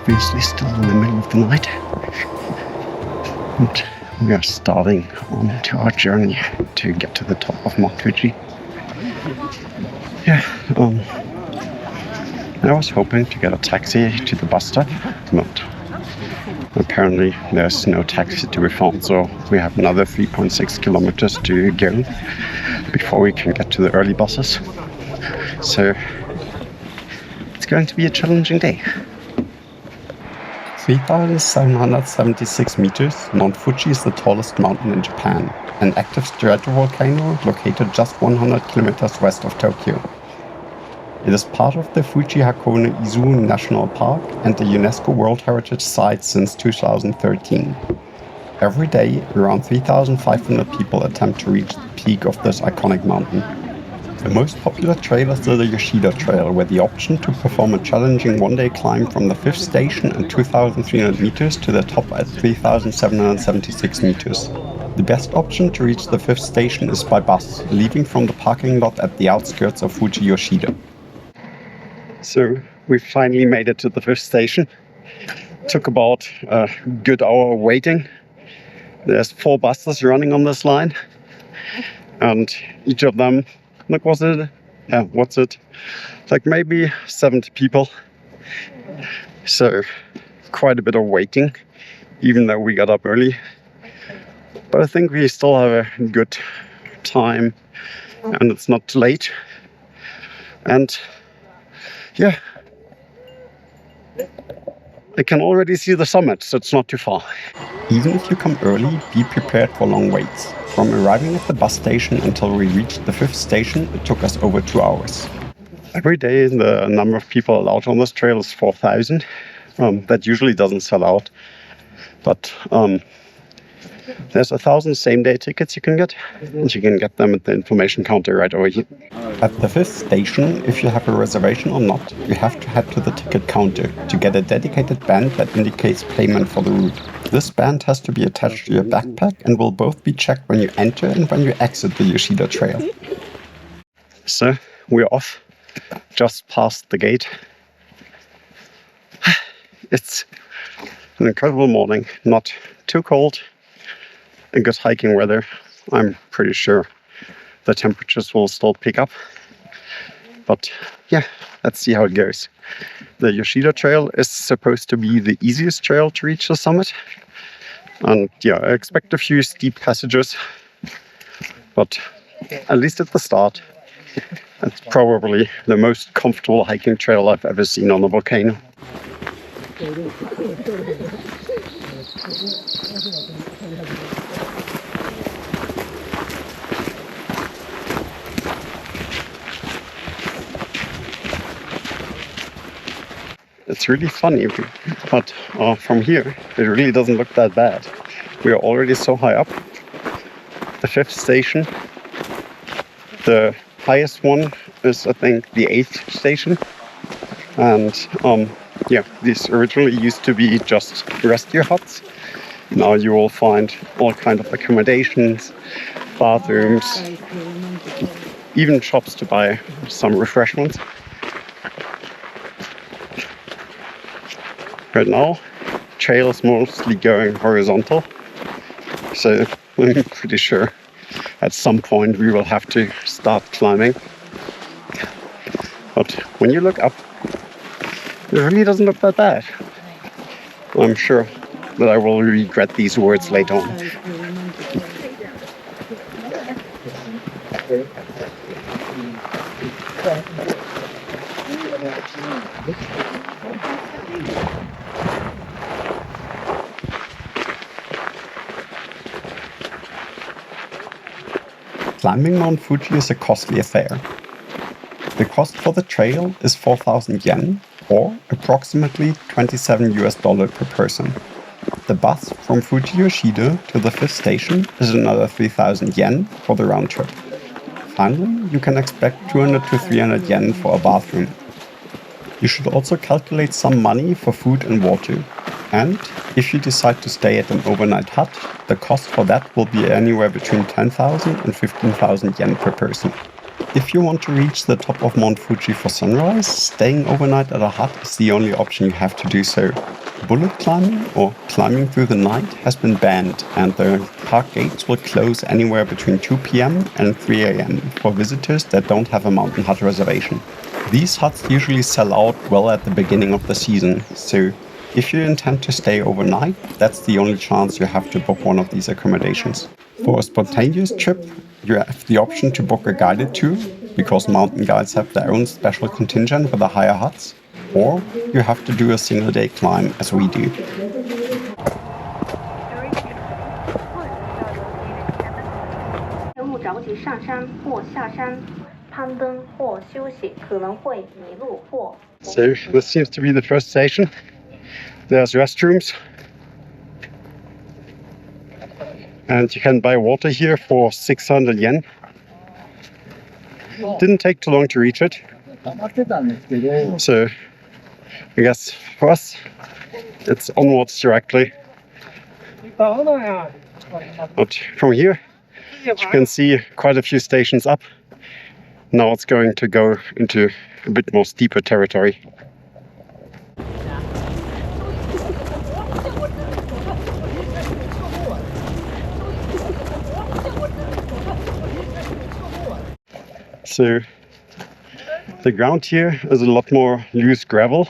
obviously still in the middle of the night. And we are starting on to our journey to get to the top of Mount Fuji. I was hoping to get a taxi to the bus stop, but apparently there's no taxi to be found, so we have another 3.6 kilometers to go before we can get to the early buses. So it's going to be a challenging day. 3,776 meters, Mount Fuji is the tallest mountain in Japan, an active stratovolcano located just 100 kilometers west of Tokyo. It is part of the Fuji-Hakone-Izu National Park and the UNESCO World Heritage Site since 2013. Every day, around 3,500 people attempt to reach the peak of this iconic mountain. The most popular trail is the Yoshida Trail, with the option to perform a challenging one-day climb from the 5th station at 2,300 meters to the top at 3,776 meters. The best option to reach the 5th station is by bus, leaving from the parking lot at the outskirts of Fuji Yoshida. So we finally made it to the 5th station. Took about a good hour waiting. There's 4 buses running on this line, and each of them, like maybe 70 people. So quite a bit of waiting, even though we got up early. But I think we still have a good time, and it's not too late. And yeah, I can already see the summit, so it's not too far. Even if you come early, be prepared for long waits. From arriving at the bus station until we reached the 5th station, it took us over 2 hours. Every day the number of people allowed on this trail is 4,000. That usually doesn't sell out, but there's 1,000 same-day tickets you can get, and you can get them at the information counter right over here. At the 5th station, if you have a reservation or not, you have to head to the ticket counter to get a dedicated band that indicates payment for the route. This band has to be attached to your backpack and will both be checked when you enter and when you exit the Yoshida Trail. So we're off, just past the gate. It's an incredible morning, not too cold, and good hiking weather. I'm pretty sure the temperatures will still pick up. But yeah, let's see how it goes. The Yoshida Trail is supposed to be the easiest trail to reach the summit. And yeah, I expect a few steep passages, but at least at the start, it's probably the most comfortable hiking trail I've ever seen on a volcano. It's really funny, but from here, it really doesn't look that bad. We are already so high up. The 5th station, the highest one is, I think, the 8th station. And yeah, these originally used to be just rescue huts. Now you will find all kinds of accommodations, bathrooms, even shops to buy some refreshments. Right now, trail is mostly going horizontal, so I'm pretty sure at some point we will have to start climbing. But when you look up, it really doesn't look that bad. I'm sure that I will regret these words later on. Climbing Mount Fuji is a costly affair. The cost for the trail is 4,000 yen, or approximately $27 per person. The bus from Fuji Yoshida to the 5th station is another 3,000 yen for the round trip. Finally, you can expect 200 to 300 yen for a bathroom. You should also calculate some money for food and water. And if you decide to stay at an overnight hut, the cost for that will be anywhere between 10,000 and 15,000 yen per person. If you want to reach the top of Mount Fuji for sunrise, staying overnight at a hut is the only option you have to do so. Bullet climbing or climbing through the night has been banned, and the park gates will close anywhere between 2 p.m. and 3 a.m. for visitors that don't have a mountain hut reservation. These huts usually sell out well at the beginning of the season, so if you intend to stay overnight, that's the only chance you have to book one of these accommodations. For a spontaneous trip, you have the option to book a guided tour, because mountain guides have their own special contingent with the higher huts, or you have to do a single day climb as we do. So this seems to be the first station. There's restrooms. And you can buy water here for 600 yen. Didn't take too long to reach it. So I guess for us, it's onwards directly. But from here, you can see quite a few stations up. Now it's going to go into a bit more steeper territory. So the ground here is a lot more loose gravel,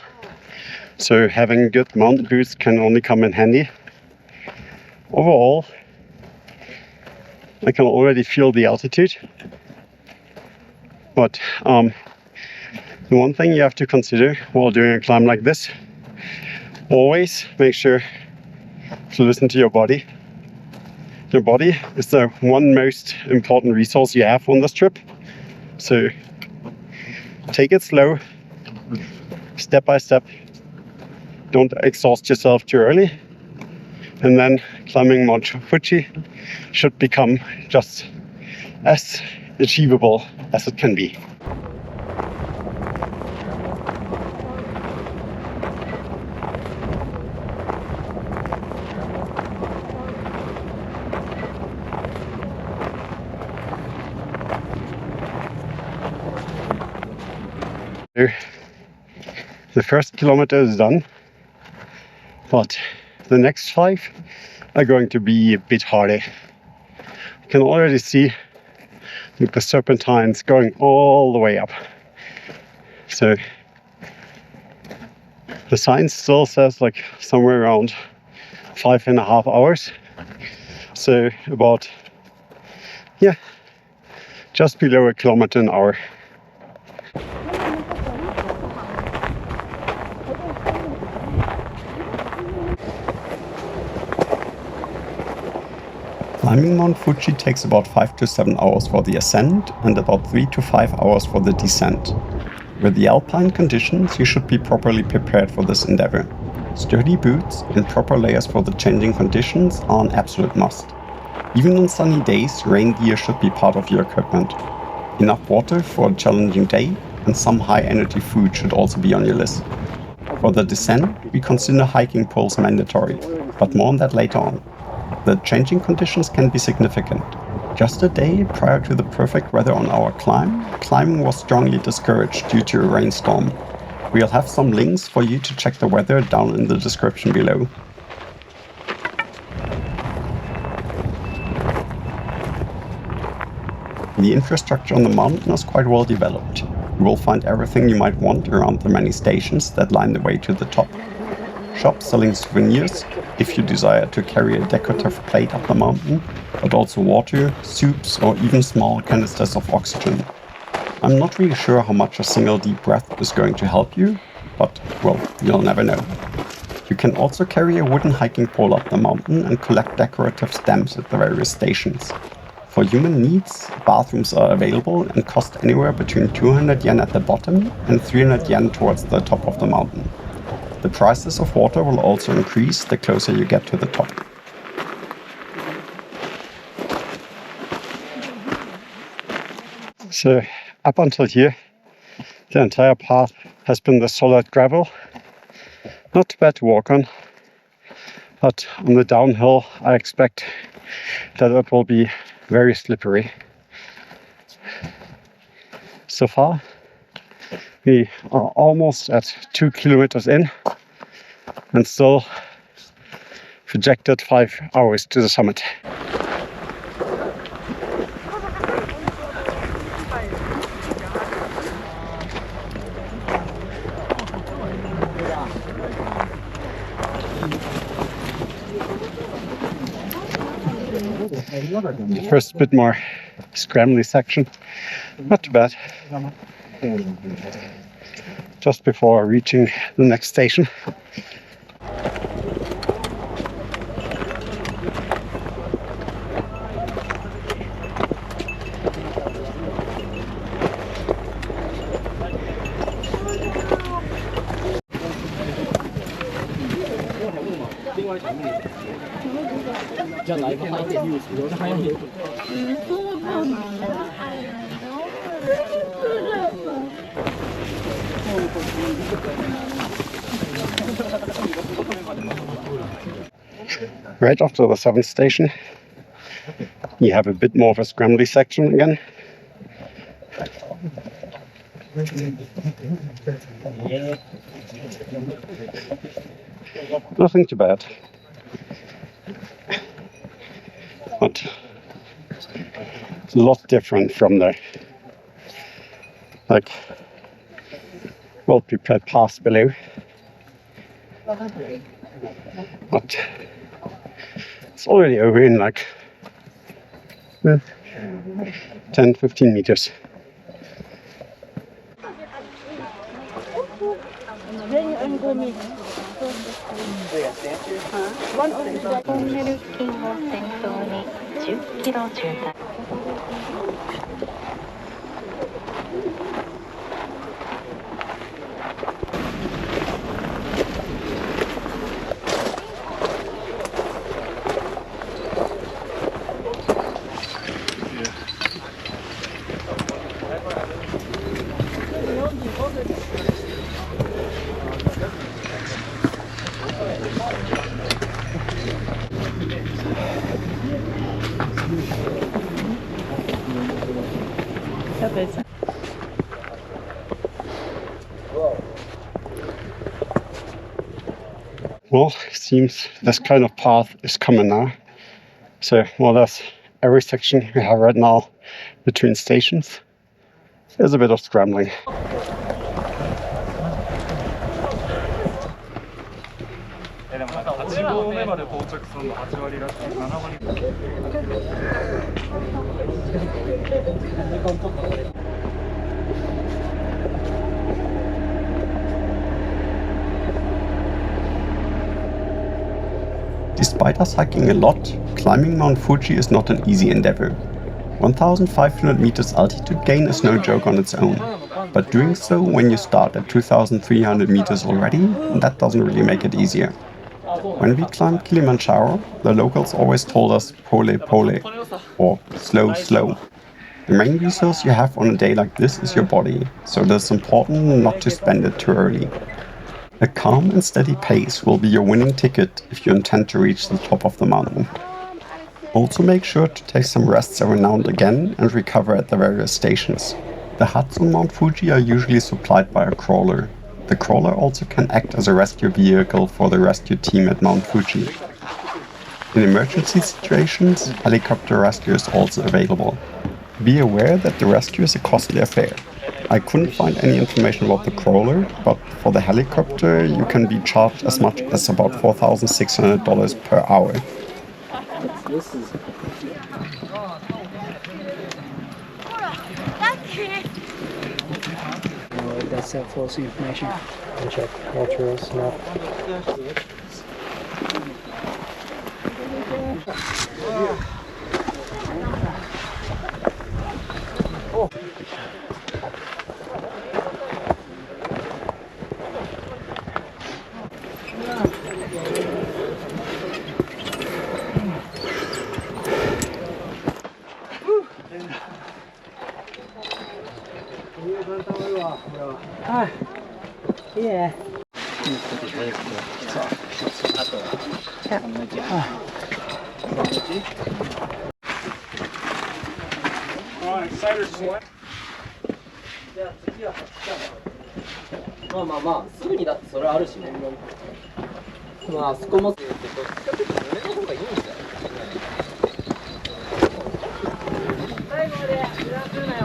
so having good mountain boots can only come in handy. Overall, I can already feel the altitude, but the one thing you have to consider while doing a climb like this, always make sure to listen to your body. Your body is the one most important resource you have on this trip. So take it slow, step by step. Don't exhaust yourself too early. And then climbing Mount Fuji should become just as achievable as it can be. The first kilometer is done, but the next 5 are going to be a bit harder. You can already see the serpentines going all the way up. So the sign still says like somewhere around 5.5 hours. So about, just below a kilometer an hour. Climbing Mount Fuji takes about 5 to 7 hours for the ascent and about 3 to 5 hours for the descent. With the alpine conditions, you should be properly prepared for this endeavor. Sturdy boots and proper layers for the changing conditions are an absolute must. Even on sunny days, rain gear should be part of your equipment. Enough water for a challenging day and some high-energy food should also be on your list. For the descent, we consider hiking poles mandatory, but more on that later on. The changing conditions can be significant. Just a day prior to the perfect weather on our climb, climbing was strongly discouraged due to a rainstorm. We'll have some links for you to check the weather down in the description below. The infrastructure on the mountain is quite well developed. You will find everything you might want around the many stations that line the way to the top. Shops selling souvenirs, if you desire to carry a decorative plate up the mountain, but also water, soups, or even small canisters of oxygen. I'm not really sure how much a single deep breath is going to help you, but, well, you'll never know. You can also carry a wooden hiking pole up the mountain and collect decorative stamps at the various stations. For human needs, bathrooms are available and cost anywhere between 200 yen at the bottom and 300 yen towards the top of the mountain. The prices of water will also increase the closer you get to the top. So up until here, the entire path has been the solid gravel. Not too bad to walk on, but on the downhill I expect that it will be very slippery. So far, we are almost at 2 kilometers in and still projected 5 hours to the summit. First bit more scrambly section, not too bad. Just before reaching the next station. Right after the 7th station, you have a bit more of a scrambly section again. Nothing too bad. But it's a lot different from the well-prepared paths below. But it's already over in 10-15 meters. Well, it seems this kind of path is common now. So more or less every section we have right now between stations is a bit of scrambling. Despite us hiking a lot, climbing Mount Fuji is not an easy endeavor. 1,500 meters altitude gain is no joke on its own, but doing so when you start at 2,300 meters already, that doesn't really make it easier. When we climbed Kilimanjaro, the locals always told us pole pole, or slow slow. The main resource you have on a day like this is your body, so it is important not to spend it too early. A calm and steady pace will be your winning ticket if you intend to reach the top of the mountain. Also make sure to take some rests every now and again and recover at the various stations. The huts on Mount Fuji are usually supplied by a crawler. The crawler also can act as a rescue vehicle for the rescue team at Mount Fuji. In emergency situations, helicopter rescue is also available. Be aware that the rescue is a costly affair. I couldn't find any information about the crawler, but for the helicopter you can be charged as much as about $4,600 per hour. That's false information. Check materials now. Yeah. まあまあまあ、すぐにだってそれはあるしね。まあ、あそこもってどっちかっていうと俺の方がいいんだよ。最後まで油断するなよ。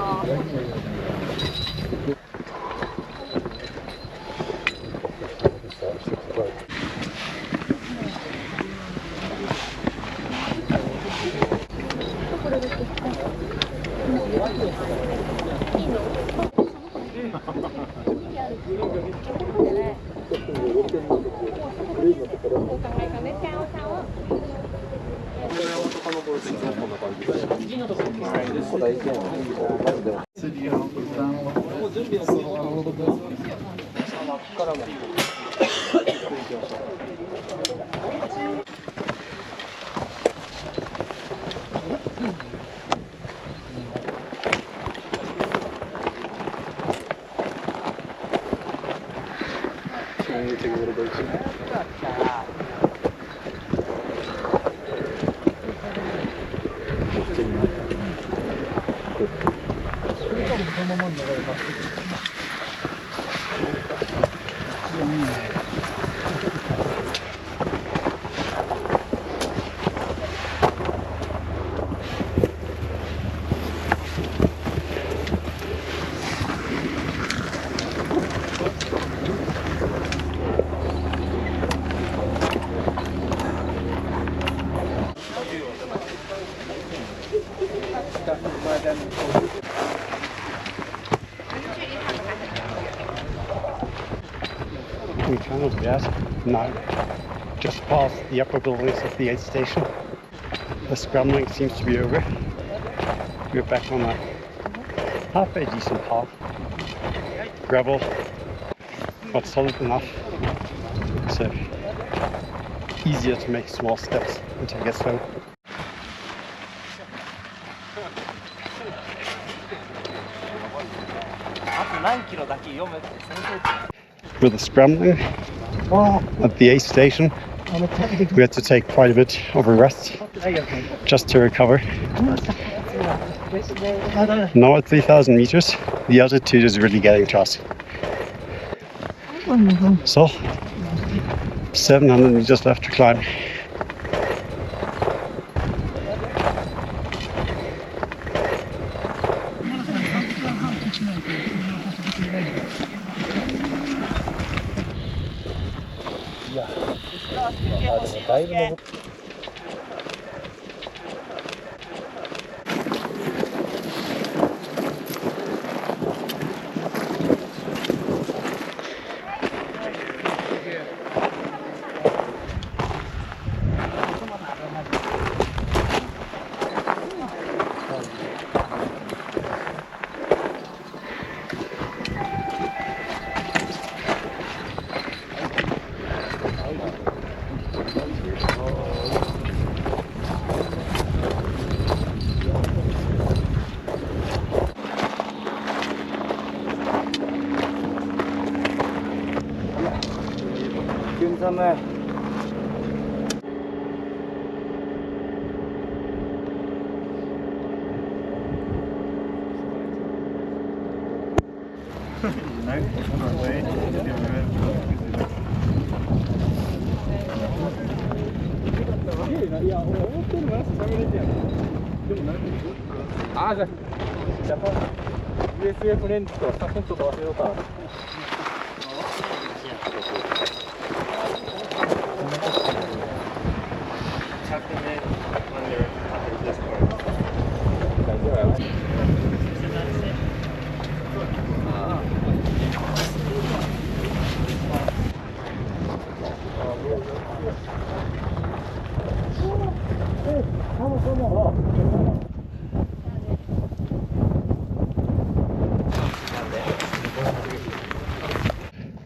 We kind of get now just past the upper buildings of the aid station. The scrambling seems to be over. We're back on a halfway decent path. Gravel, but solid enough. So easier to make small steps until it gets slow. With the scrambling at the aid station, we had to take quite a bit of a rest just to recover. Now at 3,000 meters, the altitude is really getting to us. So, 700 meters left to climb.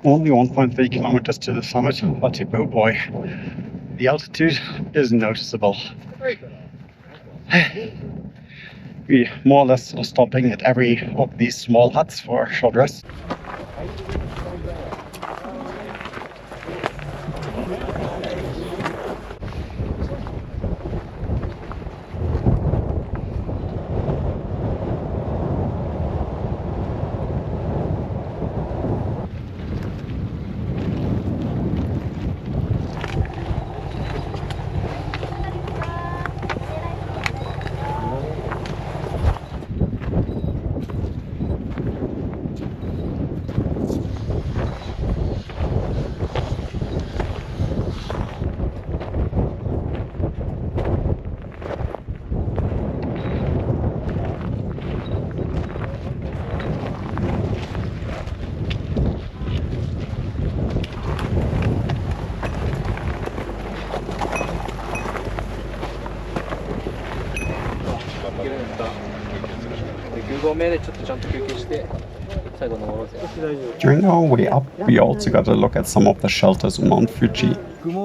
Only 1.3 kilometers to the summit, but oh boy, the altitude is noticeable. We more or less are stopping at every of these small huts for a short rest. 照明でちょっとちゃんと休憩して最後登ろうぜ。 During our way up, we also got a look at some of the shelters on Mount Fuji.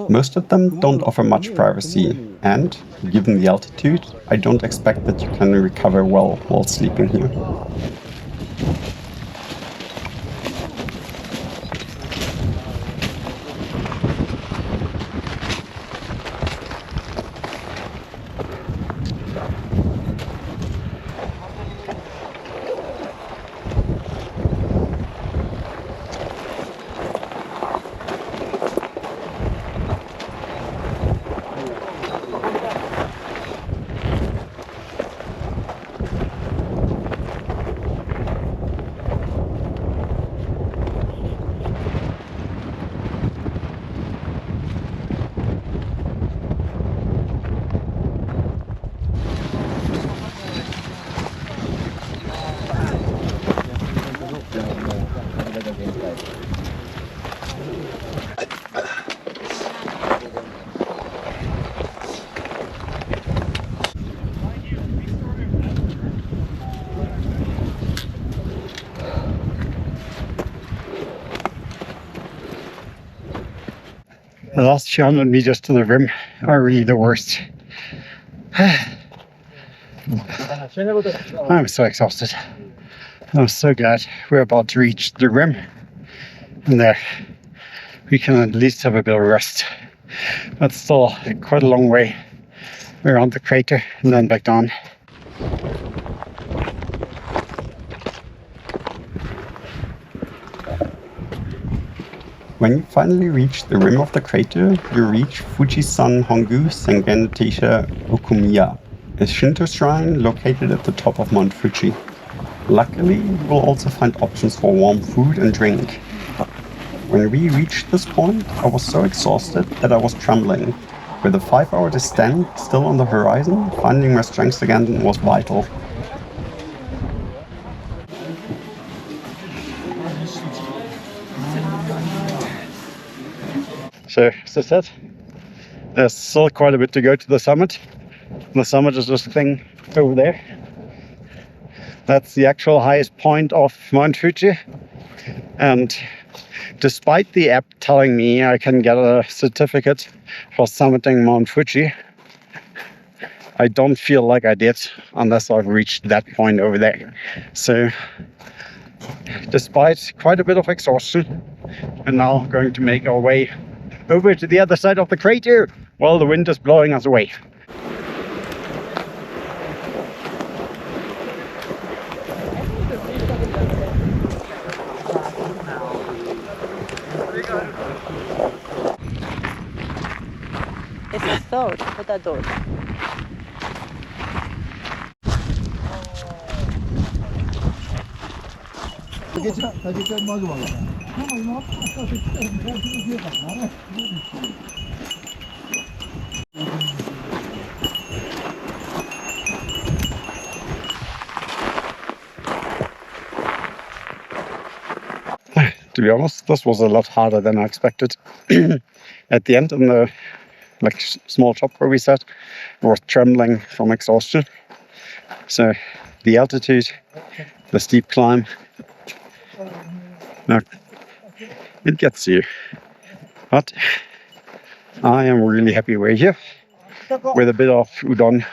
Most of them don't offer much privacy, and, given the altitude, I don't expect that you can recover well while sleeping here. The last few hundred meters to the rim are really the worst. I'm so exhausted. I'm so glad we're about to reach the rim. And there, we can at least have a bit of rest. But still quite a long way around the crater and then back down. When you finally reach the rim of the crater, you reach Fujisan Hongu Sengen Teisha Okumiya, a Shinto shrine located at the top of Mount Fuji. Luckily, you will also find options for warm food and drink. When we reached this point, I was so exhausted that I was trembling. With a 5-hour descent still on the horizon, finding my strength again was vital. So, as I said, there's still quite a bit to go to the summit. The summit is this thing over there. That's the actual highest point of Mount Fuji. And despite the app telling me I can get a certificate for summiting Mount Fuji, I don't feel like I did unless I've reached that point over there. So, despite quite a bit of exhaustion, we're now going to make our way over to the other side of the crater while the wind is blowing us away. It's a sword. What are those? To be honest, this was a lot harder than I expected. At the end, in the small shop where we sat, I was trembling from exhaustion. So the altitude, the steep climb, now it gets you. But I am really happy we're here. With a bit of udon,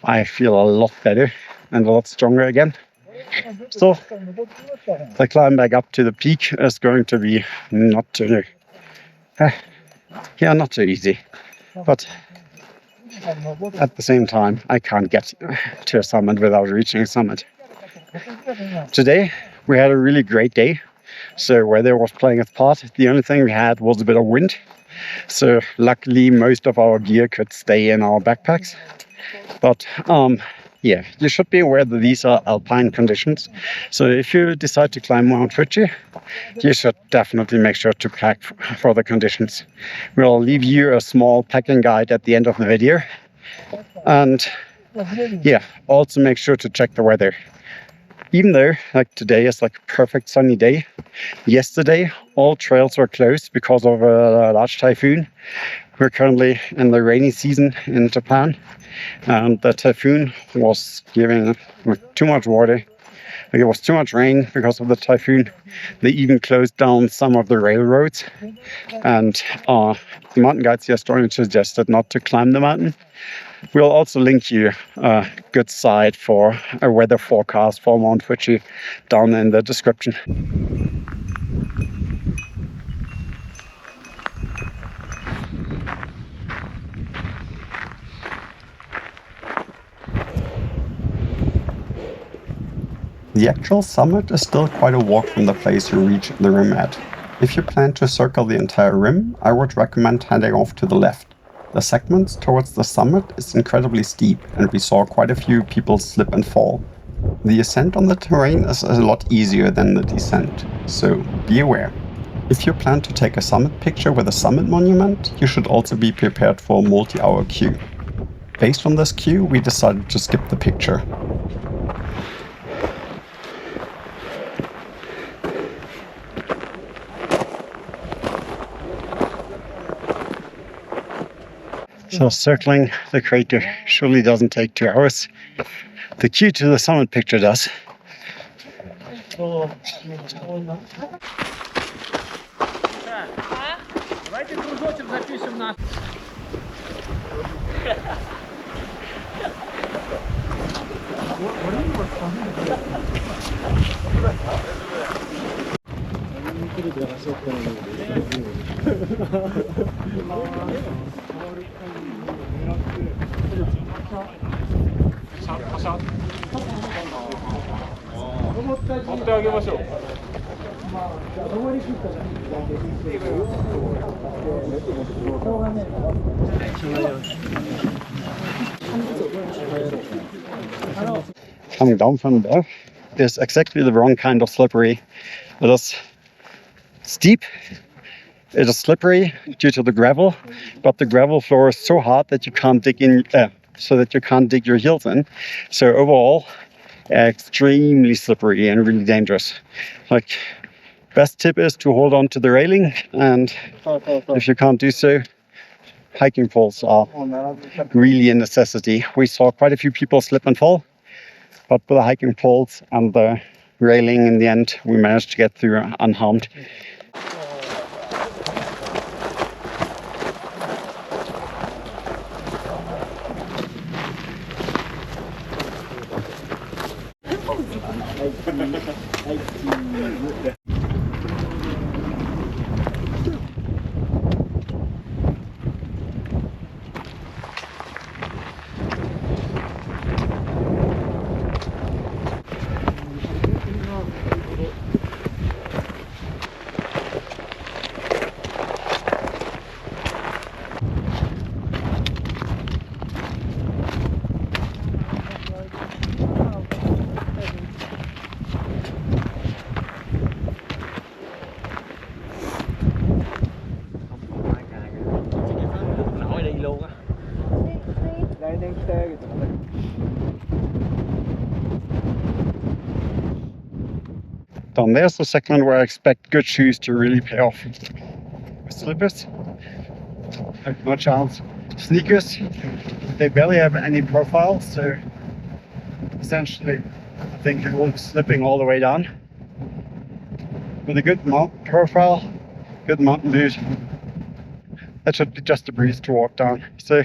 I feel a lot better and a lot stronger again. So the climb back up to the peak is going to be not too easy. But at the same time, I can't get to a summit without reaching a summit. Today, we had a really great day. So weather was playing its part. The only thing we had was a bit of wind. So luckily, most of our gear could stay in our backpacks. But yeah, you should be aware that these are alpine conditions. So if you decide to climb Mount Fuji, you should definitely make sure to pack for the conditions. We'll leave you a small packing guide at the end of the video. And yeah, also make sure to check the weather. Even though today is a perfect sunny day, yesterday all trails were closed because of a large typhoon. We're currently in the rainy season in Japan, and the typhoon was giving too much water. Like, it was too much rain because of the typhoon. They even closed down some of the railroads, and the mountain guides here strongly suggested not to climb the mountain. We'll also link you a good site for a weather forecast for Mount Fuji down in the description. The actual summit is still quite a walk from the place you reach the rim at. If you plan to circle the entire rim, I would recommend heading off to the left. The segment towards the summit is incredibly steep, and we saw quite a few people slip and fall. The ascent on the terrain is a lot easier than the descent, so be aware. If you plan to take a summit picture with a summit monument, you should also be prepared for a multi-hour queue. Based on this queue, we decided to skip the picture. So circling the crater surely doesn't take 2 hours. The queue to the summit picture does. Coming down from there is exactly the wrong kind of slippery. It is steep, it is slippery due to the gravel, but the gravel floor is so hard that you can't dig in, so that you can't dig your heels in. So overall, extremely slippery and really dangerous. Like, best tip is to hold on to the railing, and if you can't do so, hiking poles are really a necessity. We saw quite a few people slip and fall, but with the hiking poles and the railing, in the end, we managed to get through unharmed. Down there's the segment where I expect good shoes to really pay off. With slippers, no chance. Sneakers, they barely have any profile, so essentially I think they will be slipping all the way down. With a good mountain profile, good mountain boot, that should be just a breeze to walk down. So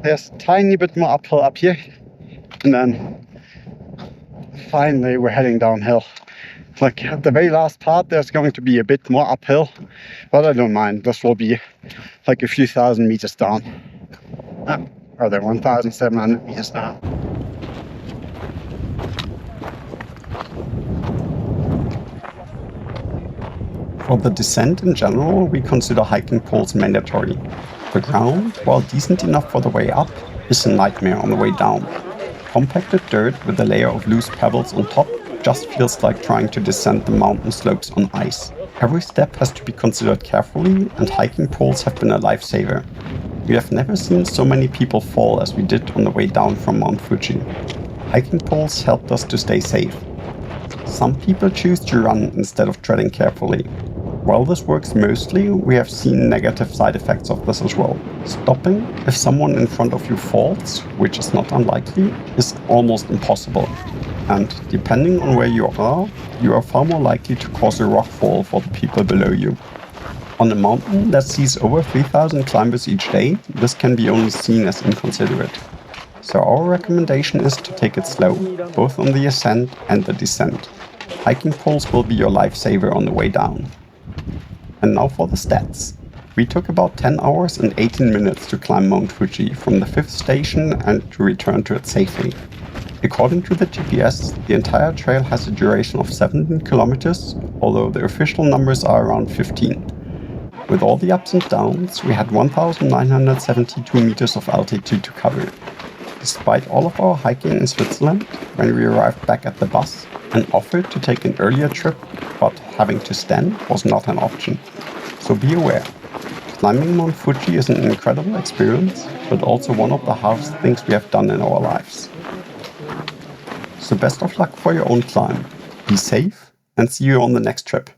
there's a tiny bit more uphill up here, and then finally we're heading downhill. Like at the very last part there's going to be a bit more uphill, but I don't mind. This will be like a few thousand meters down. Or they're 1,700 meters down. For the descent in general, we consider hiking poles mandatory. The ground, while decent enough for the way up, is a nightmare on the way down. Compacted dirt with a layer of loose pebbles on top just feels like trying to descend the mountain slopes on ice. Every step has to be considered carefully, and hiking poles have been a lifesaver. We have never seen so many people fall as we did on the way down from Mount Fuji. Hiking poles helped us to stay safe. Some people choose to run instead of treading carefully. While this works mostly, we have seen negative side effects of this as well. Stopping, if someone in front of you falls, which is not unlikely, is almost impossible. And depending on where you are far more likely to cause a rock fall for the people below you. On a mountain that sees over 3,000 climbers each day, this can be only seen as inconsiderate. So our recommendation is to take it slow, both on the ascent and the descent. Hiking poles will be your lifesaver on the way down. And now for the stats. We took about 10 hours and 18 minutes to climb Mount Fuji from the 5th station and to return to it safely. According to the GPS, the entire trail has a duration of 17 kilometers, although the official numbers are around 15. With all the ups and downs, we had 1,972 meters of altitude to cover. Despite all of our hiking in Switzerland, when we arrived back at the bus, an offer to take an earlier trip, but having to stand, was not an option. So be aware. Climbing Mount Fuji is an incredible experience, but also one of the hardest things we have done in our lives. So best of luck for your own climb. Be safe and see you on the next trip.